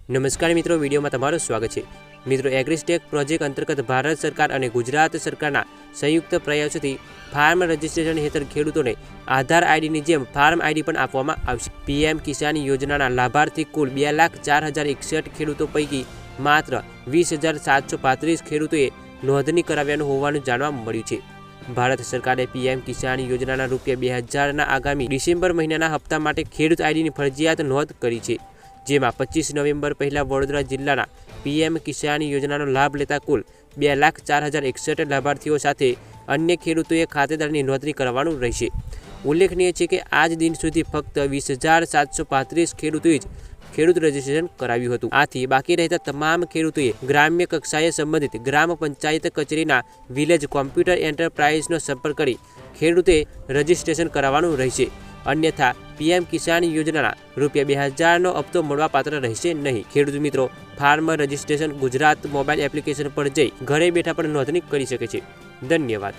નમસ્કાર મિત્રો, વિડીયોમાં તમારું સ્વાગત છે। મિત્રો, એગ્રીસ્ટેક પ્રોજેક્ટ અંતર્ગત ભારત સરકાર અને ગુજરાત સરકારના સંયુક્ત પ્રયાસોથી ફાર્મ રજિસ્ટ્રેશન હેઠળ ખેડૂતોને આધાર આઈડીની જેમ ફાર્મ આઈડી પણ આપવામાં આવશે। પીએમ કિસાન યોજનાના લાભાર્થી કુલ 2,04,061 ખેડૂતો પૈકી માત્ર 20,735 ખેડૂતોએ નોંધણી કરાવ્યાનું હોવાનું જાણવા મળ્યું છે। ભારત સરકારે પીએમ કિસાન યોજનાના ₹2,000ના આગામી ડિસેમ્બર મહિનાના હપ્તા માટે ખેડૂત આઈડીની ફરજિયાત નોંધ કરી છે, જેમાં 25 નવેમ્બર પહેલાં વડોદરા જિલ્લાના પીએમ કિસાન યોજનાનો લાભ લેતા કુલ 2,04,061 લાભાર્થીઓ સાથે અન્ય ખેડૂતોએ ખાતેદારની નોંધણી કરવાનું રહેશે। ઉલ્લેખનીય છે કે આજ દિન સુધી ફક્ત 20,735 ખેડૂતોએ જ ખેડૂત રજિસ્ટ્રેશન કરાવ્યું હતું। આથી બાકી રહેતા તમામ ખેડૂતોએ ગ્રામ્ય કક્ષાએ સંબંધિત ગ્રામ પંચાયત કચેરીના વિલેજ કોમ્પ્યુટર એન્ટરપ્રાઇઝનો સંપર્ક કરી ખેડૂતે રજિસ્ટ્રેશન કરાવવાનું રહેશે। અન્યથા પીએમ કિસાન યોજનાના ₹2,000નો હપ્તો મળવાપાત્ર રહેશે નહીં। ખેડૂત મિત્રો farmer registration Gujarat mobile application પર જઈ ઘરે બેઠા પણ નોંધણી કરી શકે છે। ધન્યવાદ।